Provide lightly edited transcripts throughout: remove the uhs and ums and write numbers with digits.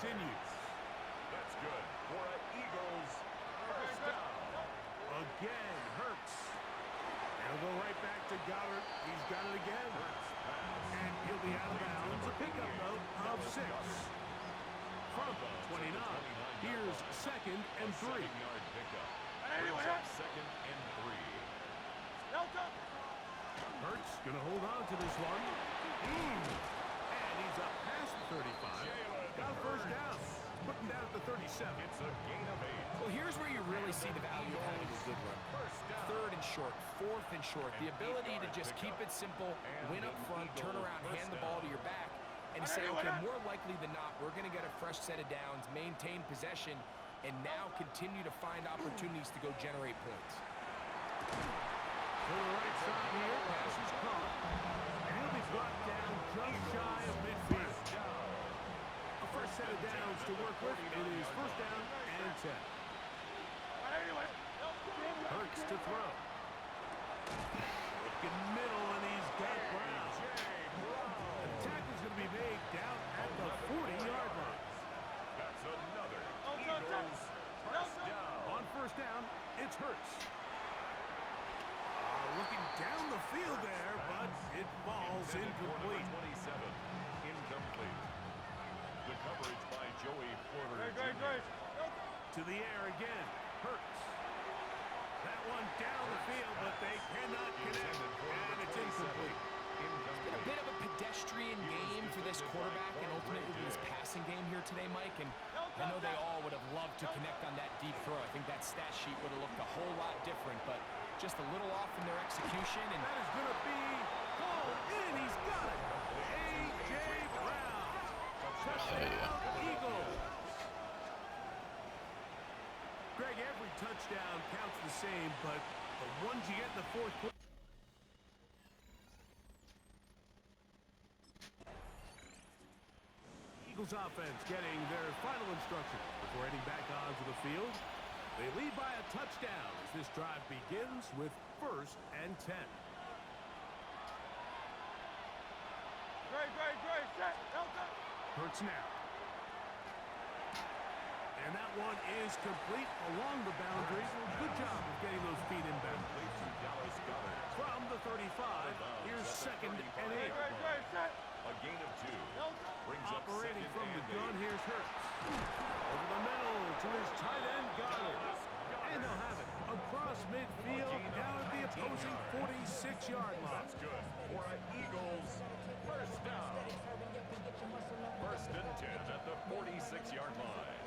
continues. That's good for an Eagles first down. Again, Hurts. He'll go right back to Goddard. He's got it again. And he'll be out of bounds. A pickup, though, of 6. From 29. Here's 2nd and 3. Yard pickup. Second and 3. Hurts going to hold on to this one. And he's up past the 35. Got a first down. Putting down at the 37. It's a gain of 8. Well, here's where you really see the value of having a good run. 3rd and short, 4th and short. The ability to just keep it simple, win up front, turn around, hand the ball to your back, and say, okay, more likely than not, we're going to get a fresh set of downs, maintain possession, and now continue to find opportunities to go generate points. To the right side here, pass is caught. And he'll be brought down just shy of midfield. A first set of downs to work with. It is first down and 10. Hurts to throw. Looking middle, and he's got Brown. The tackle's going to be made down at the 40-yard line. That's another Eagles first down. On first down, it's Hurts. Looking down the field there, but it falls incomplete. 27, incomplete. The coverage by Joey Porter. To the air again, Hurts. That one down the field, but they cannot connect, and it's incomplete. It's been a bit of a pedestrian game for this quarterback and ultimately this passing game here today, Mike, and I know they all would have loved to connect on that deep throw. I think that stat sheet would have looked a whole lot different, but just a little off in their execution. And that is going to be pulled in. He's got it. A.J. Brown. Touchdown, Eagles. Greg, every touchdown counts the same, but the ones you get in the fourth quarter. Eagles offense getting their final instruction before heading back onto the field. They lead by a touchdown as this drive begins with 1st and 10. Hurts now. And that one is complete along the boundary. Good job of getting those feet inbound. From the 35, here's 2nd and 8. A gain of 2. Brings Operating from the gun, here's Hurts. Over the middle to his tight end, Goddard. And they'll have it across midfield down at the opposing 46-yard line. That's good for an Eagles first down. 1st and 10 at the 46-yard line.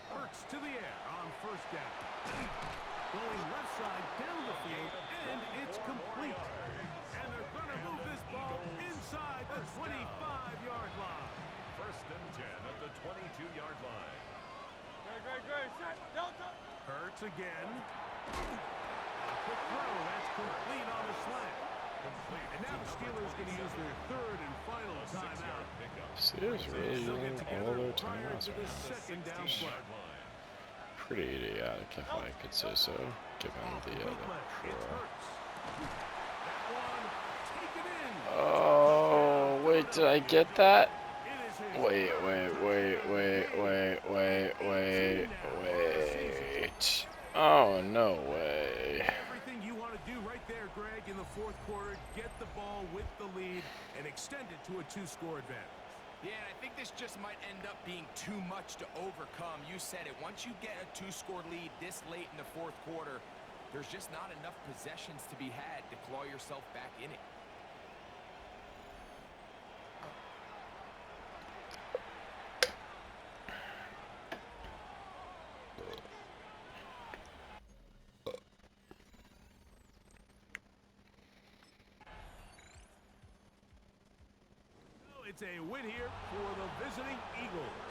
Hurts to the air on first down. Going left side down the field, and it's complete. And they're going to move this ball inside the 25-yard line. 1st and 10 at the 22-yard line. Hurts again. Quick throw, that's complete on the slant. And now the Steelers going to use their 3rd and final timeout. Steelers really using all their timeouts, man. Second down play. Pretty idiotic, if I could say so, given the Oh, wait, did I get that? Wait. Oh, no way. Everything you want to do right there, Greg, in the fourth quarter, get the ball with the lead and extend it to a 2-score advantage. Yeah, and I think this just might end up being too much to overcome. You said it. Once you get a 2-score lead this late in the fourth quarter, there's just not enough possessions to be had to claw yourself back in it. It's a win here for the visiting Eagles.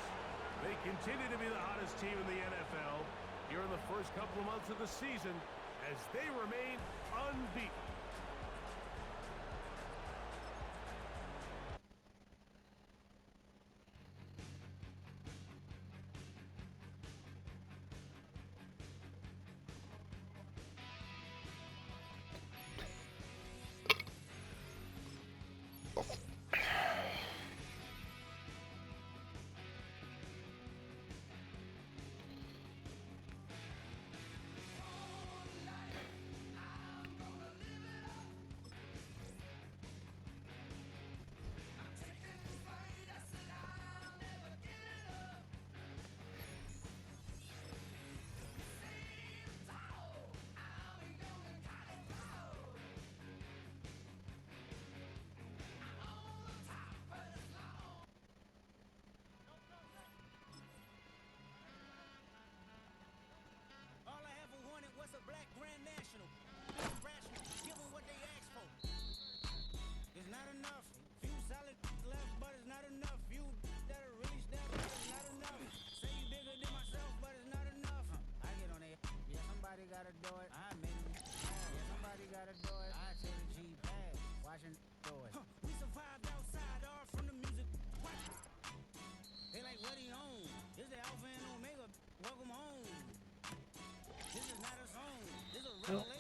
They continue to be the hottest team in the NFL here in the first couple of months of the season as they remain unbeaten.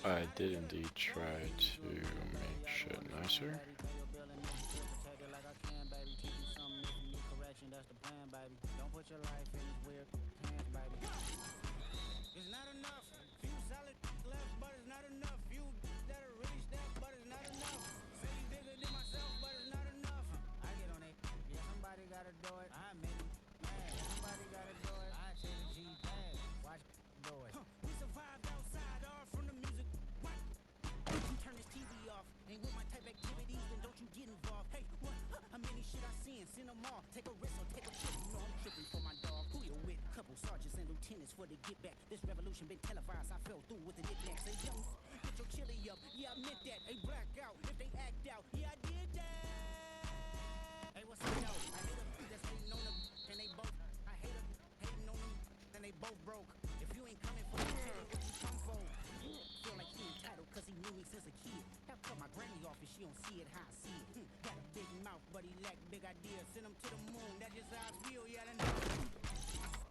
I did indeed try to make shit nicer. For the get back, this revolution been televised. I fell through with the knickknacks. Say, young, get your chili up. Yeah, I meant that. They black out if they act out. Yeah, I did that. Hey, what's up, yo? I hate them that's hating on them, and they both. I hate them hating on them, and they both broke. If you ain't coming for the chili, what you come for? Feel like he entitled, cause he knew me since a kid. How cut my granny off if she don't see it how I see it? Got a big mouth, but he lack big ideas. Send him to the moon, that's just how I feel. Yeah, I know.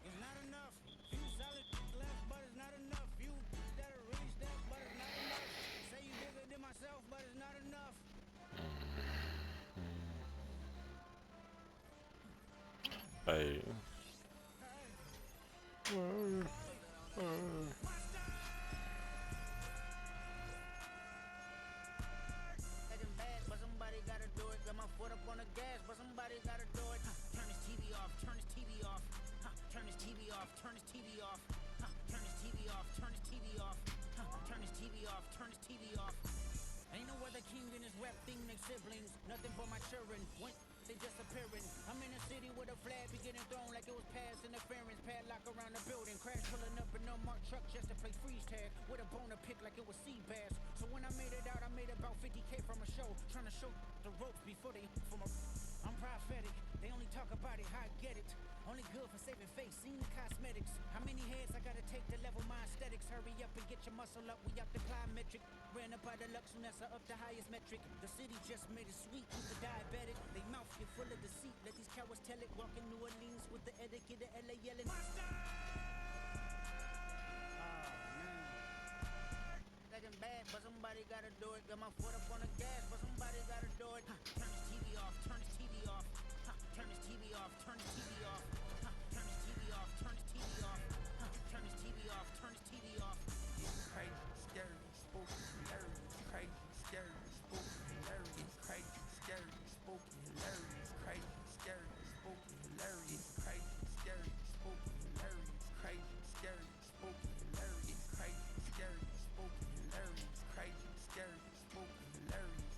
It's not enough. Few solid left, but it's not enough. Few that are really step, but it's not enough. Say you bigger than myself, but it's not enough. Acting bad, but somebody gotta do it. Got my foot up on the gas, but somebody gotta do it. Turn his TV off, turn his TV off. Turn his TV off, turn his TV off. Turn his TV off, turn his TV off. Turn his TV off, turn his TV off. Ain't no other king in this rap thing, they siblings. Nothing but my children. When they disappearing. I'm in a city with a flag be getting thrown like it was past interference. Padlock around the building. Crash pulling up in a marked truck just to play freeze tag. With a boner pick like it was sea bass. So when I made it out, I made about 50K from a show. Trying to show the ropes before they from a. I'm prophetic. They only talk about it, how I get it. Only good for saving face, seen the cosmetics. How many heads I gotta take to level my aesthetics? Hurry up and get your muscle up, we up the plyometric. Ran up by the Lux, Unessa up the highest metric. The city just made it sweet, keep the diabetic. They mouth get full of deceit, let these cowards tell it. Walk in New Orleans with the etiquette of LA yelling. Second bad, but somebody gotta do it. Got my foot up on the gas, but somebody gotta do it. Turn his TV off, turn his TV off. Turn his TV off, turn his TV off. Turn his TV off, turn his TV off. Turn his TV off, turn his TV off. Crazy, scary, spooky, hilarious. Crazy, scary, spooky, hilarious. Crazy, scary, spooky, hilarious. Crazy, scary, spooky, hilarious. Crazy, scary, spooky, hilarious. Crazy, scary, spooky, hilarious. Crazy, scary, spooky, hilarious. Crazy, scary, spooky, hilarious.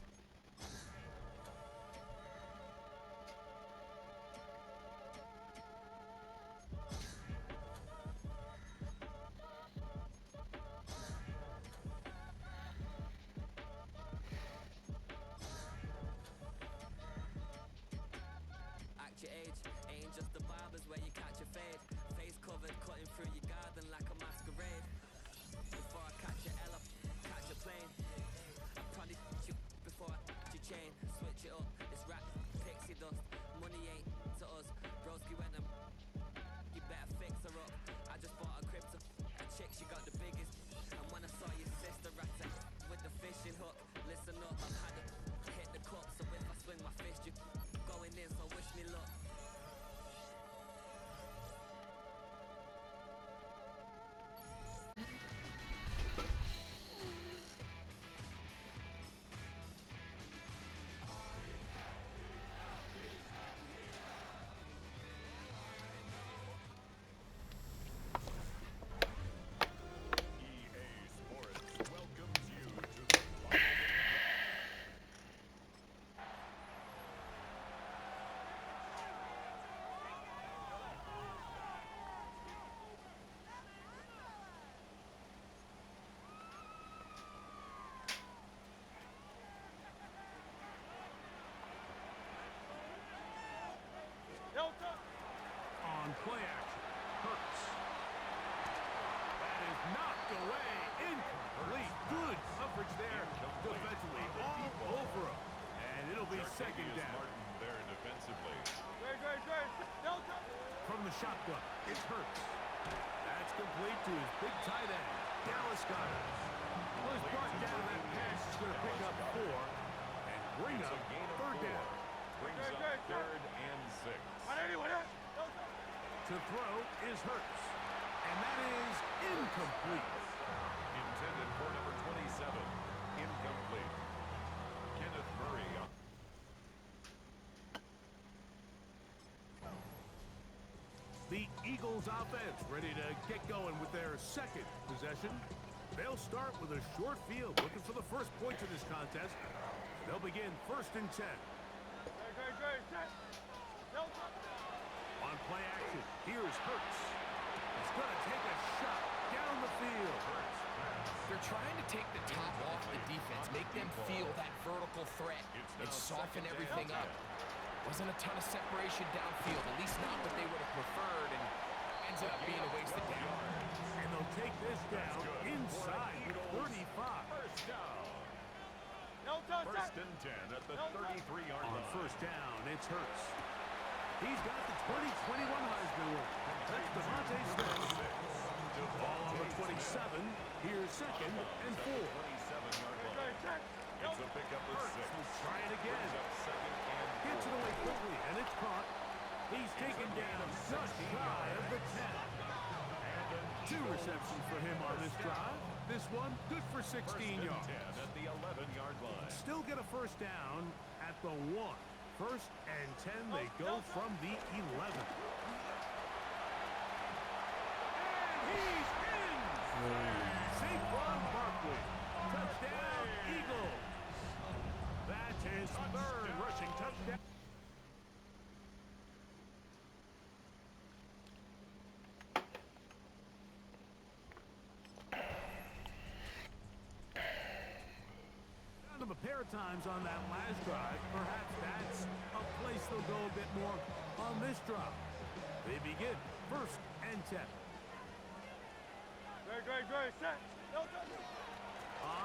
Act your age, ain't just the barbers where you catch a fade. Face covered, cutting through your garden like a masquerade. Before I catch your L up, catch a plane. I probably you before I your chain. Switch it up, it's rap, pixie dust. Money ain't to us. Broski went and you better fix her up. I just bought a crypto, a chick, she got the biggest. And when I saw your sister at it with the fishing hook, listen up, I've had to hit the cup. So if I swing my fist, you going in, so wish me luck. EA Sports welcomes you to the final. On play action, Hurts. That is knocked away. Incomplete. Good coverage there. Defensively all over him. And it'll be second Arcadius down. Martin there defensively. From the shotgun, it's Hurts. That's complete to his big tight end, Dallas Goedert. Well, he's brought down that pass. He's going to pick up 4 and bring It's up a gain of 3rd 4. down. Brings up 3rd and 6. To throw is Hurts. And that is incomplete. Intended for number 27. Incomplete. Kenneth Murray. The Eagles offense ready to get going with their second possession. They'll start with a short field, looking for the first points of this contest. They'll begin 1st and 10. On play action, here's Hurts. He's going to take a shot down the field. They're trying to take the top off the defense, make them feel that vertical threat, and soften everything up. Wasn't a ton of separation downfield, at least not what they would have preferred, and ends up being a wasted down. And they'll take this down inside the 35. First down. 1st and 10 at the 33-yard line. On 1st down, it's Hurts. He's got the 2021 Heisman winner. That's Devontae Smith. Ball on the 27. Here's 2nd and 4. 27-yard line. It's a pickup of 6. Try it again. Brings up 2nd and 4. Gets it away quickly, and it's caught. He's taken down just shy of the 10. 2 receptions for him on this drive. This one, good for 16 yards. 10 at the 11-yard line. Still get a 1st down at the 1. 1st and 10, they go from the 11. And he's in! Saquon Barkley. Touchdown, Eagles. That's his 3rd rushing touchdown. A pair of times on that last drive. Perhaps that's a place they'll go a bit more on this drive. They begin 1st and 10. On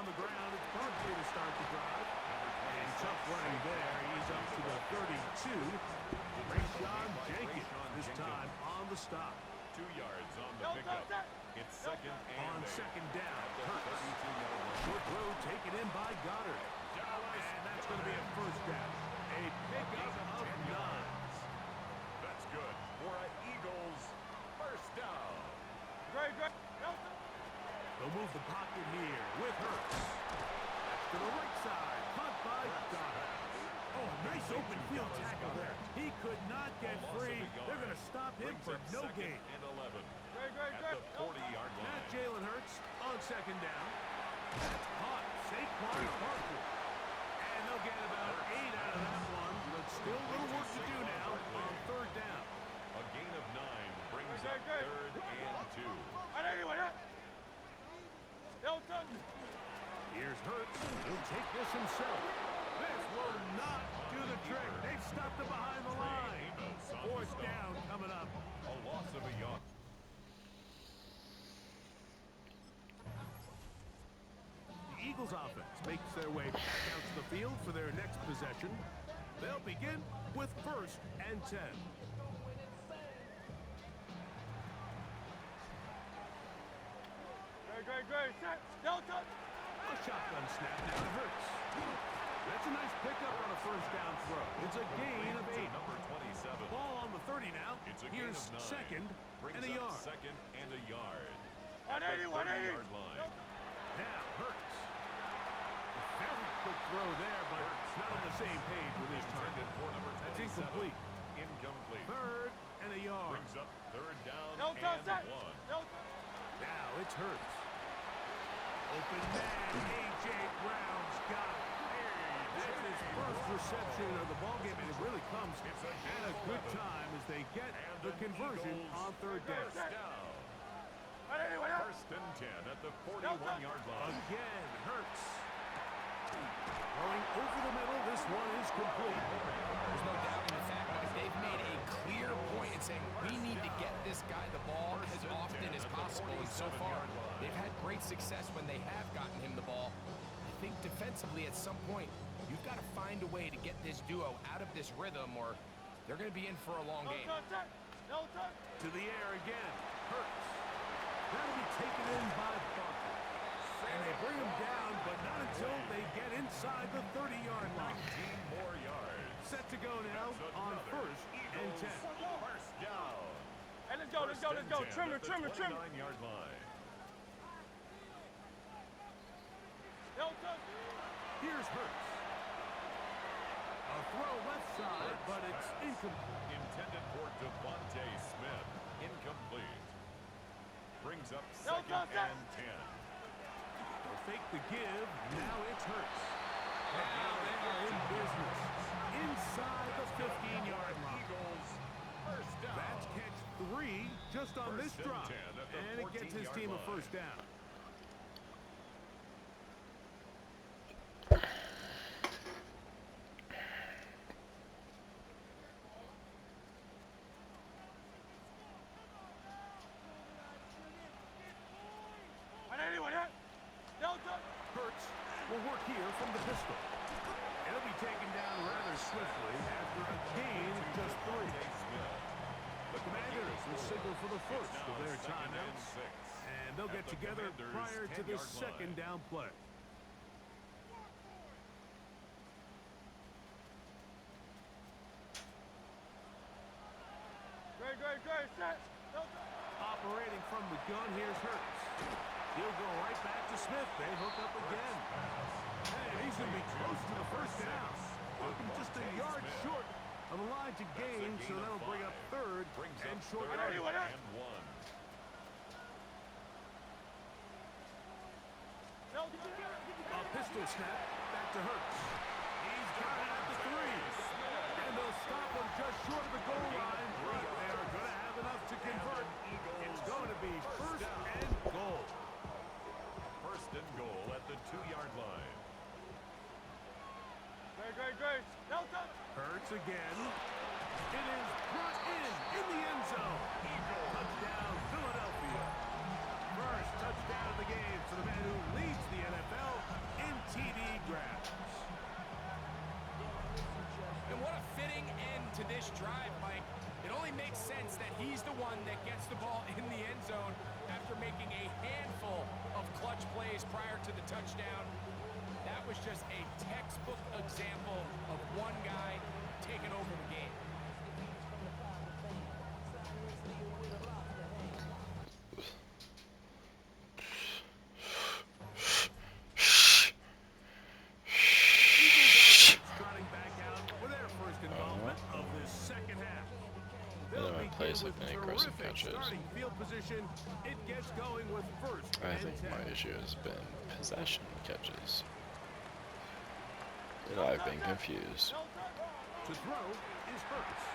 the ground, it's Barkley to start the drive. And tough running there. He's up to the 32. Rashawn Jenkins this time on the stop. 2 yards on the pickup. It's 2nd and On 8. 2nd down, At the Hurts. 32-yard line. Short throw taken in by Goddard. And that's going to be a 1st down. A pickup of 9. That's good for an Eagles 1st down. They'll move the pocket here with Hurts. That's to the right side. Caught by Goddard. Oh, nice open field tackle there. He could not get free. They're going to stop him for no gain. And 11 at the 40-yard line. Not Jalen Hurts on 2nd down. That's caught. Saquon Barkley. And they'll get about 8 out of that one. But still a little work to do now on 3rd down. A gain of 9 brings up 3rd and 2. Here's Hurts. He'll take this himself. This will not do the trick. They've stopped him behind the line. 4th down coming up. A loss of a yard. The Eagles offense makes their way back out to the field for their next possession. They'll begin with 1st and 10. A shotgun snap now to Hurts. That's a nice pickup on a 1st down throw. It's a gain of 8. Number 27. Ball on the 30 now. It's a gain Here's of 9. 2nd Brings and a up yard. 2nd and a yard. At the 30-yard line. Now Hurts. A very quick throw there, but not on the same page with his target. Intended for number 27. That's incomplete. Incomplete. 3rd and a yard. Brings up 3rd down and 1. Now it's Hurts. Open man, A.J. Brown's got it. That's his 1st reception of the ballgame, and it really comes at a good time as they get the conversion on 3rd down. 1st and 10 at the 41-yard line. Again, Hurts. Throwing over the middle, this one is complete. There's no doubt in the fact that they've made a clear point in saying we need to get this guy the ball as often as possible. And so far, they've had great success when they have gotten him the ball. I think defensively at some point, you've got to find a way to get this duo out of this rhythm or they're going to be in for a long game. To the air again. Hurts. That'll be taken in by Barkley. And they bring him down, but not until they get inside the 30-yard line. 19 more yards. Set to go now on first and 10. First down. Hey, let's go. Trimmer. 29-yard line. Here's Hurts. A throw left side, but it's incomplete. Intended for Devontae Smith. Incomplete. Brings up second and 10. They'll fake the give. Now it's Hurts. And now they are in business. Inside the 15-yard line. Eagles, first down. That's catch 3 just on this First and drive. 10 at the And it gets his 14-yard team a line. first down. Hurts will work here from the pistol. It'll be taken down rather swiftly after a gain of just 3. The Commanders will signal for the first of their timeouts, and they'll get together prior to this second down play. Great, set. Operating from the gun, here's Hurts. He'll go right back to Smith. They hook up again. And he's going to be close to the first down. Looking just a yard short of the line to gain, so that'll bring up third and short yardage. And 1. A pistol snap back to Hurts. He's got it at the 3. And they'll stop him just short of the goal line, but they are going to have enough to convert. It's going to be first and goal. First and goal at the 2-yard line. Great. Hurts again. It is brought in the end zone. Touchdown, Philadelphia. First touchdown of the game for the man who leads the NFL in TD grabs. And what a fitting end to this drive, Mike. It only makes sense that he's the one that gets the ball in the end zone after making a handful of clutch plays prior to the touchdown. That was just a textbook example of one guy taking over the game. Trotting back out with their first involvement of this second half. They'll Anyone begin plays with like any aggressive terrific catches. starting field position. It gets going with first I and think 10. my issue has been possession catches. And I've been confused. To throw is Hurts.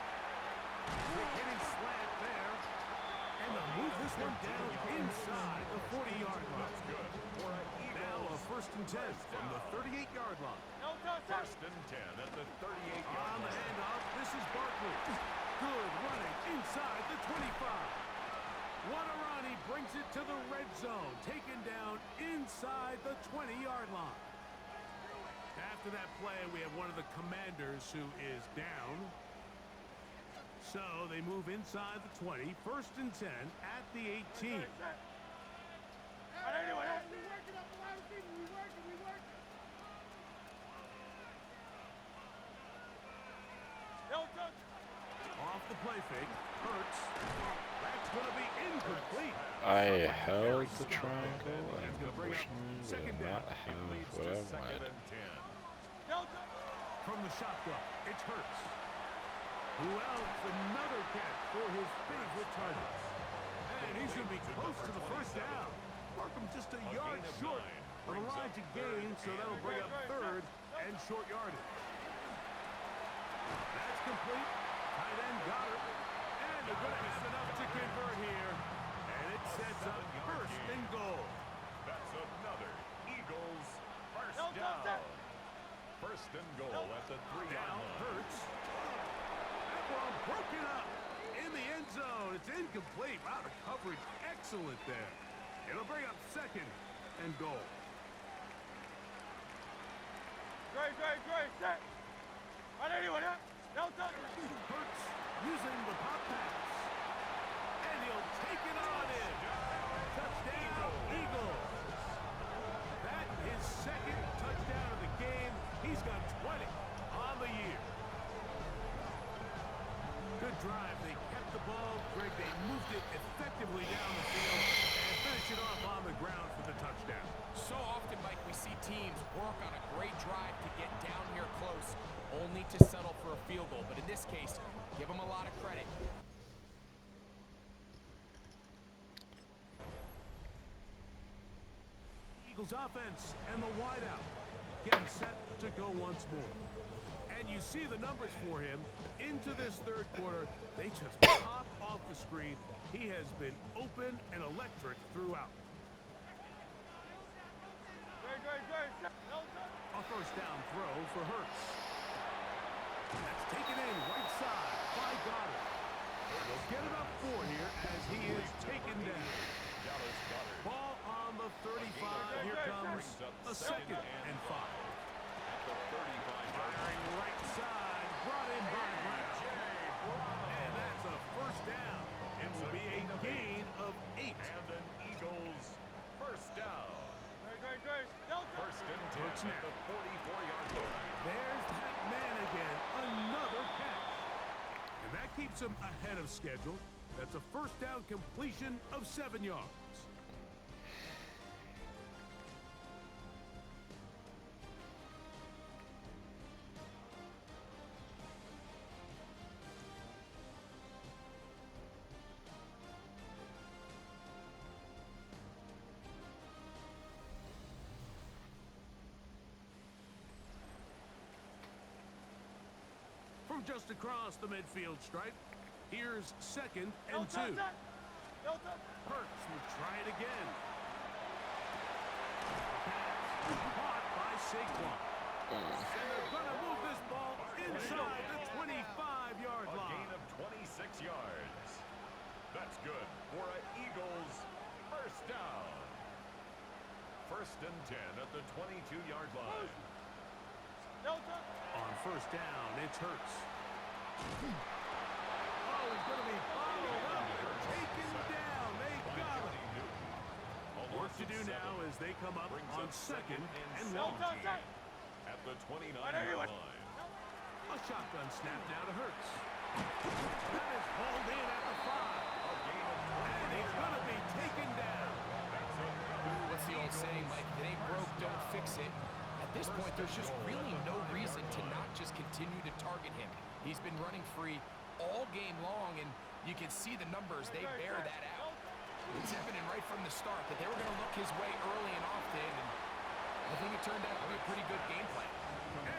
Quick hitting slant there. And they'll move this one down inside the 40-yard line. Now a first and 10 from the 38-yard line. First and 10 at the 38-yard On the line. handoff, this is Barkley. Good running inside the 25. Wadarani brings it to the red zone, taken down inside the 20-yard line. After that play, we have one of the Commanders who is down. So they move inside the 20, first and 10 at the 18. Off the play fake, Hurts. That's going to be incomplete. I held the triangle and unfortunately did not have what I wanted. From the shotgun, it's Hurts. Who else? Another catch for his favorite target. And he's going to be close to the first down. Markham just a yard short of the line to gain, so that'll bring up third and short yardage. That's complete. Tight end Goddard. And they're going to have enough to convert here. And it sets up first and goal. That's another Eagles first down. First and goal at the 3-yard Down line. Hurts. That ball broken up in the end zone. It's incomplete. Wow, the coverage excellent there. It'll bring up second and goal. Great, set. Hurts using the pop pass. And he'll take it on in. Touchdown, Eagles. his second touchdown of the game. He's got 20 on the year. Good drive. They kept the ball. Greg, they moved it effectively down the field and finished it off on the ground for the touchdown. So often, Mike, we see teams work on a great drive to get down here close, only to settle for a field goal. But in this case, give them a lot of credit. Eagles offense and the wideout getting set to go once more. And you see the numbers for him into this third quarter. They just pop off the screen. He has been open and electric throughout. A first down throw for Hurts. That's taken in right side by Goddard. They'll get it up 4 here as he is taken down. Ball on the 35. Here comes a 2nd and 5. Firing right side, brought in by Brown. And that's a first down. It will be a gain of 8. And an Eagles first down. First and 10 at the 44-yard line. There's that man again. Another catch. And that keeps him ahead of schedule. That's a first down completion of 7 yards. From just across the midfield stripe, here's 2nd and 2. Hurts will try it again. Pass caught by Saquon. And they're going to move this ball inside the 25-yard A line. gain of 26 yards. That's good for an Eagles first down. First and 10 at the 22-yard line. On first down, it's Hurts. Oh, he's going to be followed up and taken down. They got him. Work to do now as they come up on 2nd and 1. At the 29-yard line. A shotgun snap now to Hurts. That is hauled in at the 5. And he's going to be taken down. What's the old saying, Mike? If it ain't broke, don't fix it. At this point, there's just really no reason to not just continue to target him. He's been running free all game long, and you can see the numbers. They bear that out. It's evident right from the start that they were going to look his way early and often, and I think it turned out to be a pretty good game plan.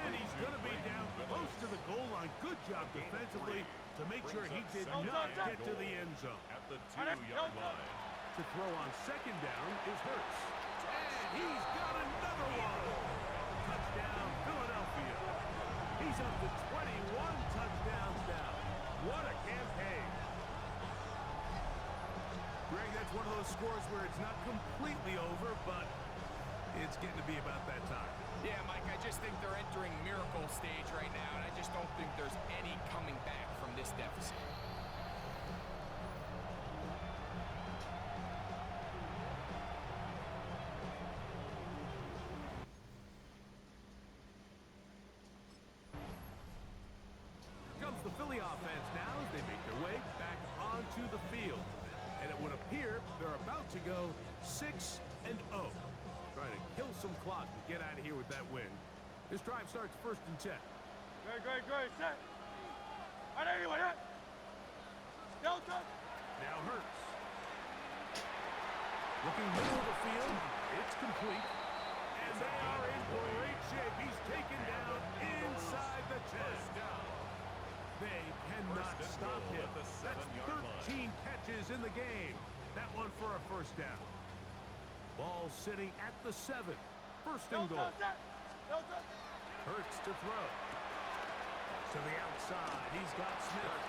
And he's going to be down close to the goal line. Good job defensively to make sure he did not get to the end zone. At the 2-yard line. To throw on 2nd down is Hurts. And he's got another one. Touchdown, Philadelphia. He's up to 21 touchdowns now. What a campaign. Greg, that's one of those scores where it's not completely over, but it's getting to be about that time. Yeah, Mike, I just think they're entering miracle stage right now, and I just don't think there's any coming back from this deficit. The Philly offense now as they make their way back onto the field. And it would appear they're about to go 6-0. Trying to kill some clock and get out of here with that win. This drive starts 1st and 10. Great, set. Now Hurts. Looking middle of the field. It's complete. And they are in great shape. He's taken down inside the 10. They cannot stop him. That's 13 catches in the game. That one for a first down. Ball sitting at the 7. 1st and goal. Hurts to throw. To the outside. He's got Smith.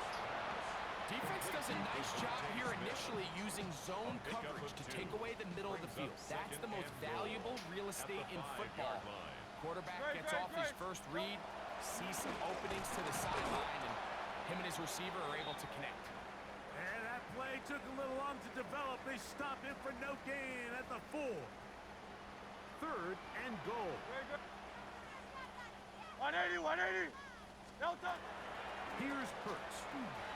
Defense does a nice job here initially using zone coverage to take away the middle of the field. That's the most valuable real estate in football. Quarterback gets off his first read, sees some openings to the sideline, and him and his receiver are able to connect. And that play took a little long to develop. They stopped it for no gain at the 4. 3rd and goal. Very good. 180, 180. Delta. Here's Hurts.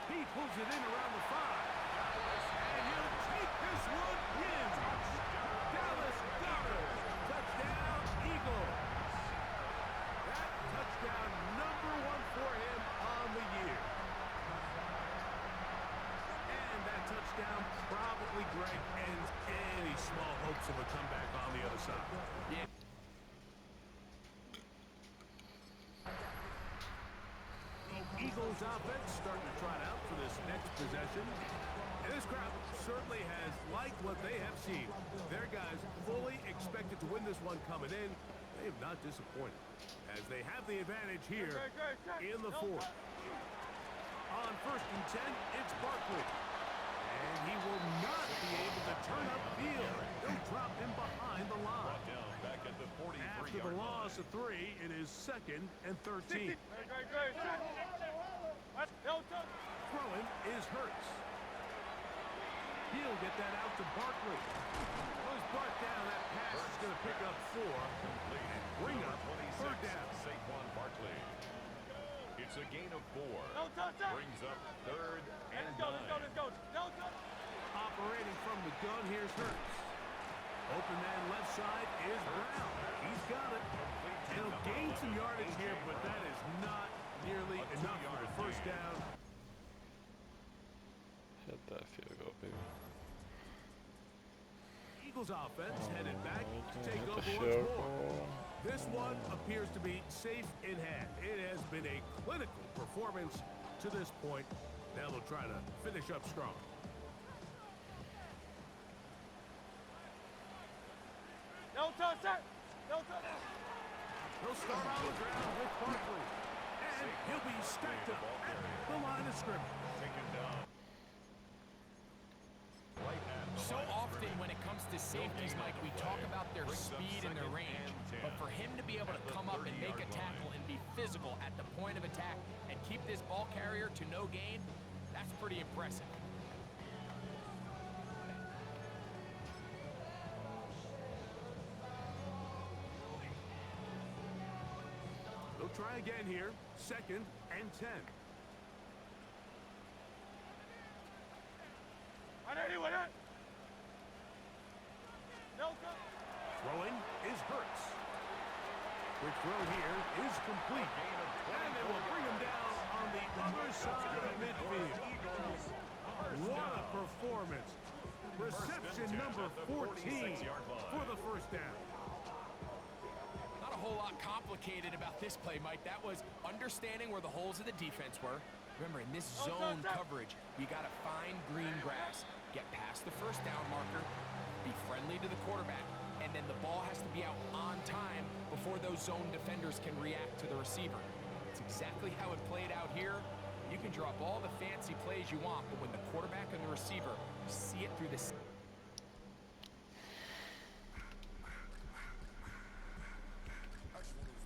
He pulls it in around the 5. And he'll take this one in. Dallas Goedert. Touchdown, Eagles. That touchdown number 1 for him on the year. And that touchdown probably, Greg, ends any small hopes of a comeback on the other side. Yeah. Eagles offense starting to trot out for this next possession. And this crowd certainly has liked what they have seen. Their guys fully expected to win this one coming in. They have not disappointed as they have the advantage here in the 4th. On 1st and 10, it's Barkley. And he will not be able to turn up field. They'll drop him behind the line. Back at the 43-yard After the loss of 3, it is 2nd and 13. Throwing is Hurts. He'll get that out to Barkley. Was brought down. That pass is going to pick up 4 and bring up 3rd down. Saquon Barkley. It's a gain of 4. Brings up 3rd and 9. Let's go. Operating from the gun, here's Hurts. Open man left side is Brown. He's got it. He'll gain some yardage here, but that is not nearly enough for the 1st down. Hit that field goal, baby. Eagles offense headed back to take Hit the over field once more. goal. This one appears to be safe in hand. It has been a clinical performance to this point. Now they'll try to finish up strong. He'll start on the ground with Barkley. And he'll be stacked up at the line of scrimmage. Taken down. Right at the So line of often scrimmage. when it comes to safeties, Mike, we talk about their speed and their range. But for him to be able to come up and make a tackle and be physical at the point of attack and keep this ball carrier to no gain, that's pretty impressive. They'll try again here. 2nd and 10. 180. Throwing is Hurts. Quick throw here is complete. And they will bring him down on the other side of midfield. What a performance. Reception number 14 for the 1st down. Not a whole lot complicated about this play, Mike. That was understanding where the holes of the defense were. Remember, in this zone coverage, you got to find green grass, get past the 1st down marker, be friendly to the quarterback, and then the ball has to be out on time before those zone defenders can react to the receiver. It's exactly how it played out here. You can drop all the fancy plays you want, but when the quarterback and the receiver see it through the